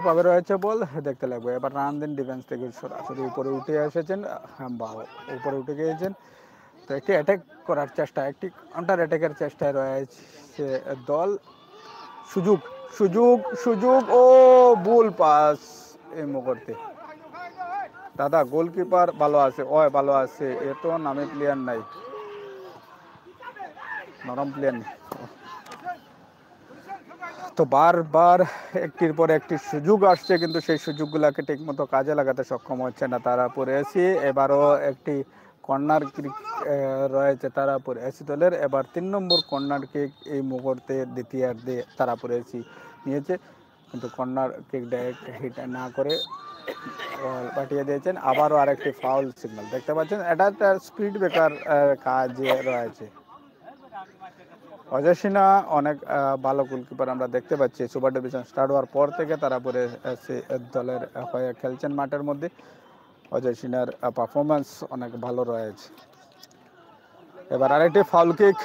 পাবে রয়েছে বল, দেখতে লাগবে। এবার রান দেন ডিফেন্স থেকে সরাসরি উপরে উঠে এসেছেন, বা উপরে উঠে গিয়েছেন। তো একটি অ্যাটাক করার চেষ্টা, একটি কাউন্টার অ্যাটাকের চেষ্টায় রয়েছে দল। সুযোগ সুযোগ সুযোগ, ও ভুল পাস এই মুহূর্তে। দাদা গোলকিপার ভালো আছে, ভালো আছে, এ তো নামে প্লেয়ার নাই, নরম প্লেয়ার নেই। তো বারবার একটির পর একটি সুযোগ আসছে, কিন্তু সেই সুযোগগুলোকে ঠিকমতো কাজে লাগাতে সক্ষম হচ্ছে না তারাপুর এসি। এবারও একটি কর্নার কিক রয়েছে তারাপুর এসি দলের। এবার 3 নম্বর কর্নার কিক এই মুহূর্তে দ্বিতীয়ার্ধে তারাপুর এসি নিয়েছে, কিন্তু কর্নার কিক ডাইরেক্ট হিট না করে পাঠিয়ে দিয়েছেন। আবারও আরেকটি ফাউল সিগন্যাল দেখতে পাচ্ছেন, এটা একটা স্পিড ব্রেকার কাজে রয়েছে। অজয় সিনহা অনেক ভালো গোলকিপার আমরা দেখতে পাচ্ছি, সুপার ডিভিশন স্টার্ট হওয়ার পর থেকে তারাপুরে দলের হয়ে খেলছেন মাঠের মধ্যে। অজয় সিনহার পারফরমেন্স অনেক ভালো রয়েছে। এবার আরেকটি ফাউল কিক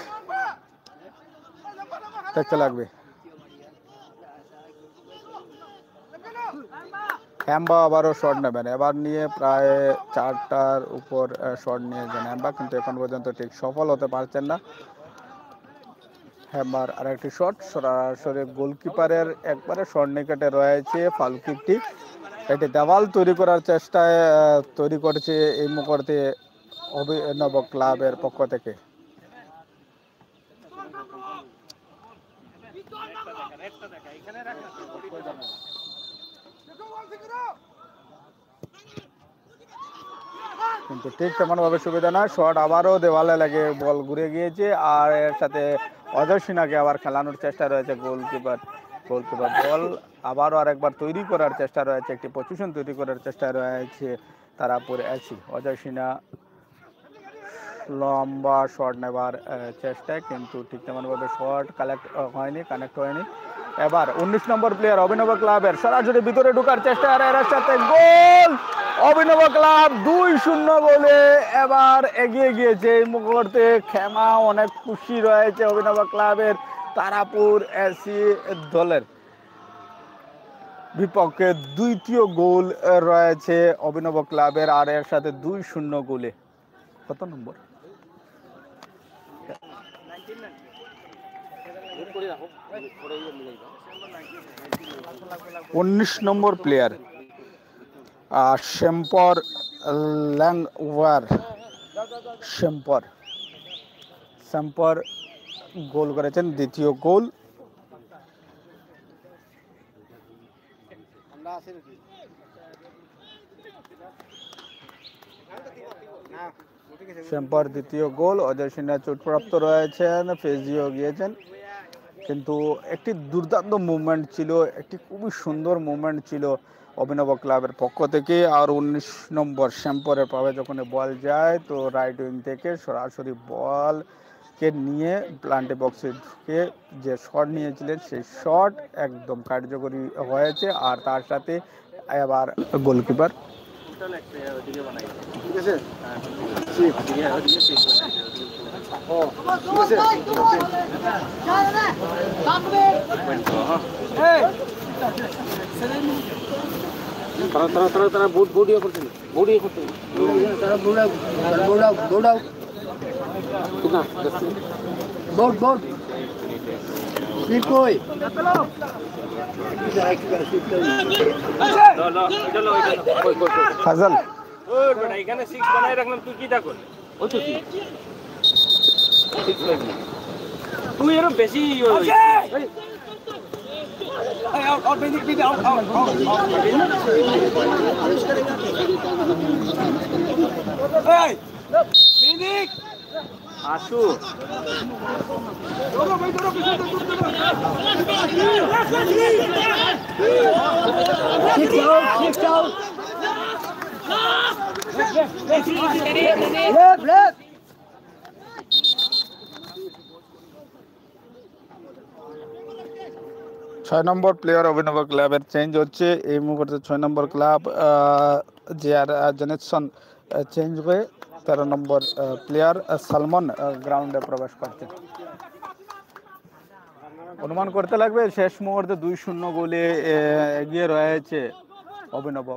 দেখতে লাগবে। হ্যাম্বা আবারও শট নেবেন, এবার নিয়ে প্রায় 4টার উপর শট নিয়েছেন হ্যাম্বা, কিন্তু এখন পর্যন্ত ঠিক সফল হতে পারছেন না। হ্যাম্বার আরেকটি শট সরাসরি গোলকিপারের একবারে শট নিকটে রয়েছে ফাউল কিকটি। এটি দেওয়াল তৈরি করার চেষ্টায় তৈরি করছে এই মুহূর্তে অভিনব ক্লাবের পক্ষ থেকে। কিন্তু ঠিক তেমনভাবে সুবিধা না, শট আবারও দেওয়ালে লেগে বল ঘুরে গিয়েছে, আর এর সাথে অজয় সিনহাকে আবার খেলানোর চেষ্টা রয়েছে গোলকিপার। বল আবারও আরেকবার তৈরি করার চেষ্টা রয়েছে, একটি পজিশন তৈরি করার চেষ্টা রয়েছে তারাপুর এসি। অজয় সিনহা লম্বা শট নেবার চেষ্টায়, কিন্তু ঠিক তেমনভাবে শট কানেক্ট হয়নি। এবার 19 নম্বর প্লেয়ার অভিনব ক্লাবের সরাসরি ভিতরে ঢোকার চেষ্টা, আর এর সাথে গোল। অভিনব ক্লাব 2-0 গোলে এবার এগিয়ে গিয়েছে এই মুহূর্তে। খেমা অনেক খুশি রয়েছে অভিনব ক্লাবের তারাপুর এসি দলের বিপক্ষে। দ্বিতীয় গোল রয়েছে অভিনব ক্লাবের, আর এর সাথে 2-0 গোলে। কত নম্বর? 19 নম্বর প্লেয়ার শেম্পর ল্যাংওয়ার। শেম্পর গোল করেছেন, দ্বিতীয় গোল। শেম্পর দ্বিতীয় গোল। অজয় সিনহা চোটপ্রাপ্ত রয়েছেন, ফিজিও গিয়েছেন, কিন্তু একটি দুর্দান্ত মুভমেন্ট ছিল, একটি খুবই সুন্দর মুভমেন্ট ছিল অভিনব ক্লাবের পক্ষ থেকে। আর 19 নম্বর শেম্পরের পাবে যখন বল যায়, তো রাইট উইং থেকে সরাসরি বলকে নিয়ে প্লান্টে বক্সে ঢুকে যে শট নিয়েছিলেন সেই শট একদম কার্যকরী হয়েছে। আর তার সাথে এবার গোলকিপার তারা বোর্ডিও করছেন, তারা দৌড়াও বোর্ড কই ফাজল এখানে 6 বানাই রাখলাম, তুই কি দেখো ও তো তুই এর বেশি আসু ছয় নম্বর প্লেয়ার অভিনব ক্লাবের চেঞ্জ হচ্ছে এই মুহূর্তে। 6 নম্বর ক্লাব যে আর জেনেসন চেঞ্জ হয়ে 13 নম্বর প্লেয়ার সালমন গ্রাউন্ডে প্রবেশ করছেন। অনুমান করতে লাগবে শেষ মুহূর্তে 2-0 গোলে এগিয়ে রয়েছে অভিনব।